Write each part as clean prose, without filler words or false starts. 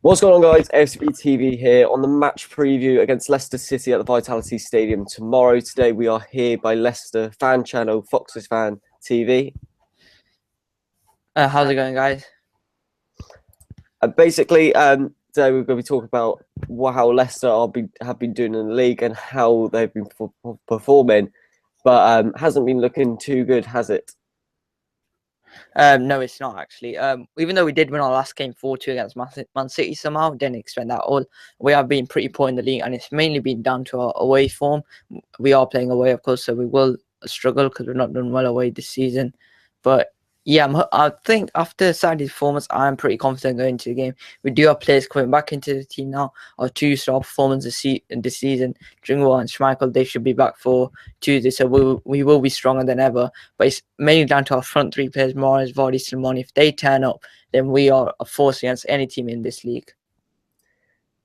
What's going on, guys? AFC TV here on the match preview against Leicester City at the Vitality Stadium tomorrow. Today we are here by Leicester fan channel, Foxes Fan TV. How's it going, guys? Basically, today we're going to be talking about how Leicester have been doing in the league and how they've been performing, but hasn't been looking too good, has it? No, it's not actually. Even though we did win our last game 4-2 against Man City, somehow didn't expect that all. We have been pretty poor in the league, and it's mainly been down to our away form. We are playing away, of course, so we will struggle because we've not done well away this season. But yeah, I think after Saturday's performance, I'm pretty confident going into the game. We do have players coming back into the team now. Our two-star performers this season, Dringwall and Schmeichel, they should be back for Tuesday, so we will be stronger than ever. But it's mainly down to our front three players, Morris, Vardy, Slimani. If they turn up, then we are a force against any team in this league.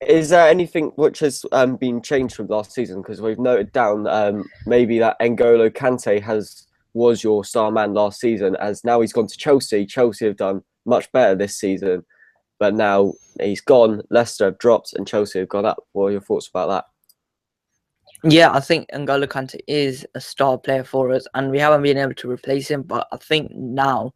Is there anything which has been changed from last season? Because we've noted down maybe that N'Golo Kante was your star man last season, as now he's gone to Chelsea. Chelsea have done much better this season, but now he's gone. Leicester have dropped and Chelsea have gone up. What are your thoughts about that? Yeah, I think N'Golo Kante is a star player for us, and we haven't been able to replace him. But I think now,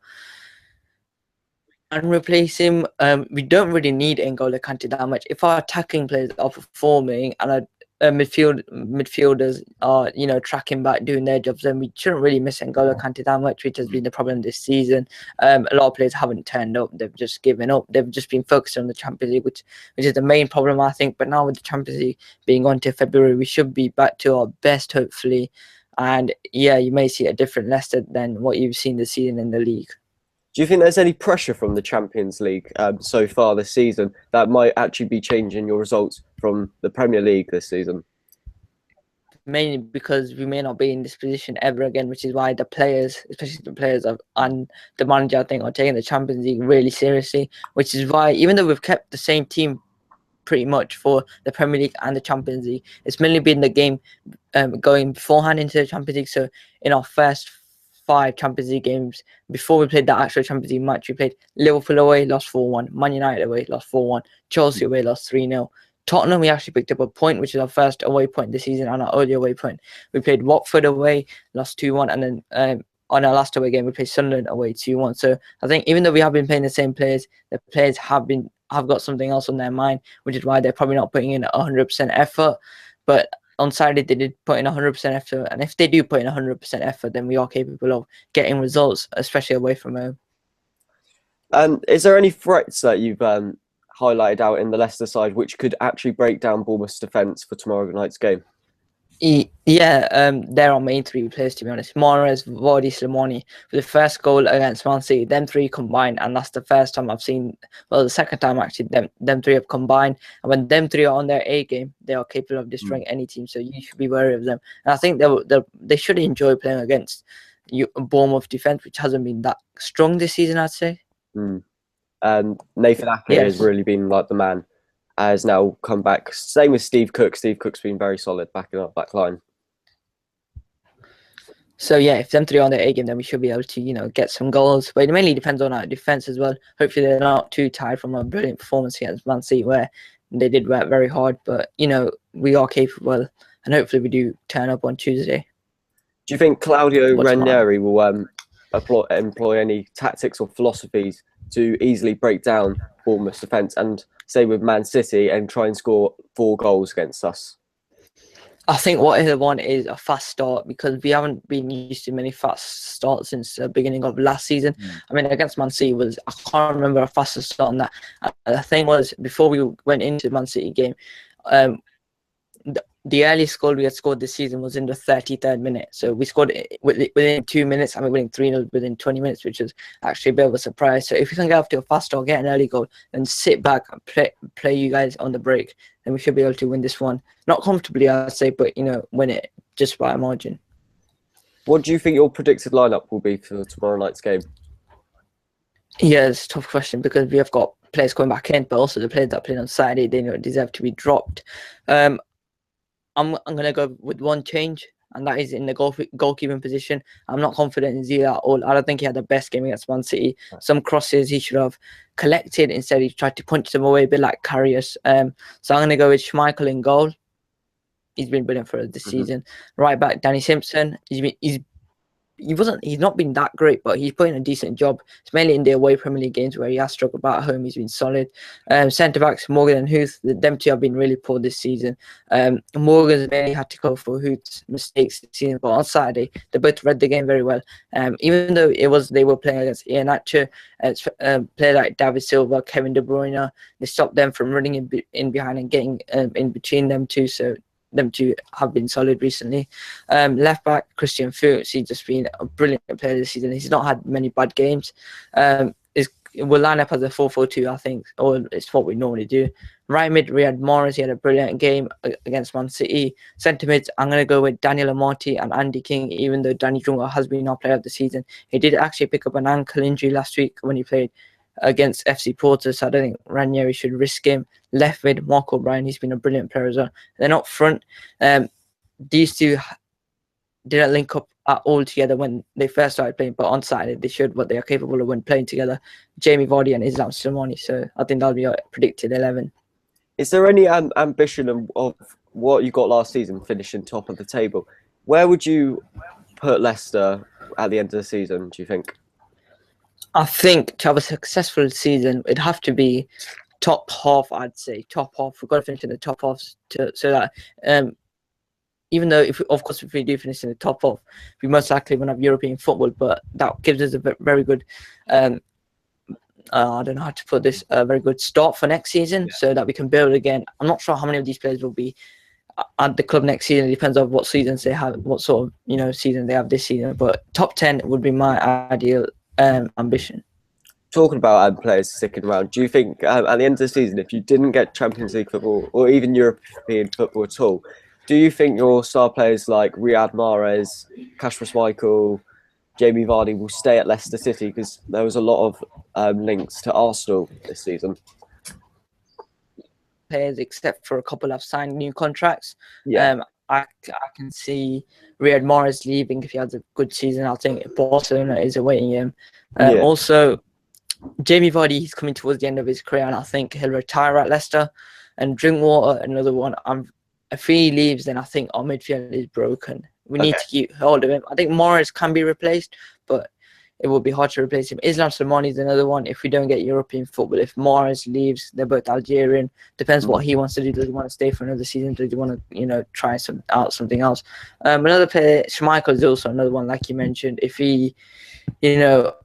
and replace him, we don't really need N'Golo Kante that much. If our attacking players are performing and our midfielders are, tracking back, doing their jobs, then we shouldn't really miss N'Golo Kante that much, which has been the problem this season. A lot of players haven't turned up. They've just given up. They've just been focused on the Champions League, which is the main problem, I think. But now with the Champions League being on to February, we should be back to our best, hopefully. And yeah, you may see a different Leicester than what you've seen this season in the league. Do you think there's any pressure from the Champions League so far this season that might actually be changing your results from the Premier League this season? Mainly because we may not be in this position ever again, which is why the players, especially the players and the manager, I think, are taking the Champions League really seriously, which is why, even though we've kept the same team pretty much for the Premier League and the Champions League, it's mainly been the game going beforehand into the Champions League. So in our first 5 Champions League games, before we played that actual Champions League match, we played Liverpool away, lost 4-1, Man United away, lost 4-1, Chelsea away, lost 3-0. Tottenham, we actually picked up a point, which is our first away point this season and our early away point. We played Watford away, lost 2-1, and then on our last away game, we played Sunderland away 2-1. So I think even though we have been playing the same players, the players have got something else on their mind, which is why they're probably not putting in 100% effort. But on Saturday, they did put in 100% effort, and if they do put in 100% effort, then we are capable of getting results, especially away from home. Is there any threats that you've highlighted out in the Leicester side which could actually break down Bournemouth's defence for tomorrow night's game? Yeah, they're our main 3 players, to be honest. Morris, Vardy, Slimani. For the first goal against Man City, them 3 combined, and that's the first time I've seen, well, the second time actually, them 3 have combined. And when them 3 are on their A game, they are capable of destroying any team. So you should be wary of them. And I think they should enjoy playing against Bournemouth defence, which hasn't been that strong this season, I'd say. Nathan Ake has really been like the man. Has now come back. Same with Steve Cook. Steve Cook's been very solid backing up back line. So yeah, if them 3 are on their A game, then we should be able to, get some goals. But it mainly depends on our defence as well. Hopefully they're not too tired from a brilliant performance against Man City, where they did work very hard. But we are capable, and hopefully we do turn up on Tuesday. Do you think Claudio Ranieri will employ any tactics or philosophies to easily break down Bournemouth's defence, and say with Man City, and try and score 4 goals against us? I think what they want is a fast start, because we haven't been used to many fast starts since the beginning of last season. I mean, against Man City I can't remember a faster start on that. The thing was, before we went into the Man City game, the earliest goal we had scored this season was in the 33rd minute. So we scored it within 2 minutes, and we're winning 3-0 within 20 minutes, which is actually a bit of a surprise. So if we can get off to a fast start, get an early goal, and sit back and play you guys on the break, then we should be able to win this one. Not comfortably, I'd say, but, win it just by a margin. What do you think your predicted lineup will be for tomorrow night's game? Yeah, it's a tough question, because we have got players coming back in, but also the players that played on Saturday, they deserve to be dropped. I'm going to go with one change, and that is in the goalkeeping position. I'm not confident in Zia at all. I don't think he had the best game against Man City. Some crosses he should have collected. Instead, he tried to punch them away a bit like Karius. So I'm going to go with Schmeichel in goal. He's been brilliant for us this season. Right back, Danny Simpson. He's not been that great, but he's put in a decent job. It's mainly in the away Premier League games where he has struggled, but at home he's been solid. Centre backs, Morgan and Huth, them two have been really poor this season. Morgan's mainly had to go for Huth's mistakes this season, but on Saturday they both read the game very well. Even though they were playing against Iheanacho, players like David Silva, Kevin De Bruyne, they stopped them from running in behind and getting in between them two. So them two have been solid recently. Left back Christian Fuchs, he's just been a brilliant player this season. He's not had many bad games. We'll line up as a 4-4-2, I think, or it's what we normally do. Right mid, Riyad Mahrez, he had a brilliant game against Man City. Centre mids, I'm going to go with Daniel Amati and Andy King, even though Danny Junga has been our player of the season. He did actually pick up an ankle injury last week when he played against FC Porto, so I don't think Ranieri should risk him. Left mid, Mark O'Brien, he's been a brilliant player as well. Then up front, these two didn't link up at all together when they first started playing, but on Saturday they showed what they are capable of when playing together. Jamie Vardy and Islam Slimani, so I think that'll be a predicted 11. Is there any ambition of what you got last season, finishing top of the table? Where would you put Leicester at the end of the season, do you think? I think to have a successful season, it'd have to be top half, I'd say. Top half. We've got to finish in the top half so that even though, if we do finish in the top half, we most likely won't have European football, but that gives us a very good, I don't know how to put this, a very good start for next season so that we can build again. I'm not sure how many of these players will be at the club next season. It depends on what seasons they have, what sort of season they have this season. But top 10 would be my ideal ambition. Talking about players sticking around, do you think at the end of the season, if you didn't get Champions League football or even European football at all, do you think your star players like Riyad Mahrez, Kasper Schmeichel, Jamie Vardy will stay at Leicester City? Because there was a lot of links to Arsenal this season. Players, except for a couple, have signed new contracts. Yeah. I can see Riyad Mahrez leaving if he has a good season. I think Barcelona is awaiting him. Also, Jamie Vardy, he's coming towards the end of his career, and I think he'll retire at Leicester. And Drinkwater, another one. If he leaves, then I think our midfield is broken. We need to keep hold of him. I think Mahrez can be replaced, but it will be hard to replace him. Islam Slimani is another one. If we don't get European football, if Mahrez leaves, they're both Algerian. Depends what he wants to do. Does he want to stay for another season? Does he want to, try out something else? Another player, Schmeichel, is also another one, like you mentioned. If he,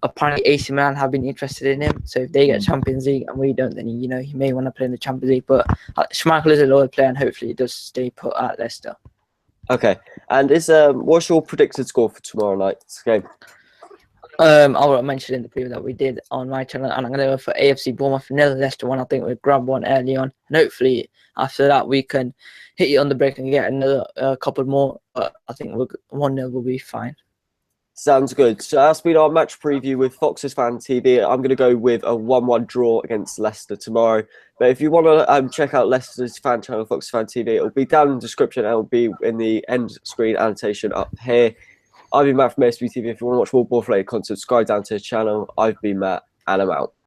apparently AC Milan have been interested in him. So if they get Champions League and we don't, then he may want to play in the Champions League. But Schmeichel is a loyal player, and hopefully he does stay put at Leicester. Okay. And what's your predicted score for tomorrow night's game? I will mention in the preview that we did on my channel, and I'm going to go for AFC Bournemouth 0, Leicester 1. I think we'll grab one early on, and hopefully after that we can hit you on the break and get another couple more. But I think 1-0 will be fine. Sounds good. So that's been our match preview with FoxesFanTV. I'm going to go with a 1-1 draw against Leicester tomorrow. But if you want to check out Leicester's fan channel, FoxesFanTV, it'll be down in the description. It'll be in the end screen annotation up here. I've been Matt from AFC TV. If you want to watch more ball-related content, subscribe down to the channel. I've been Matt, and I'm out.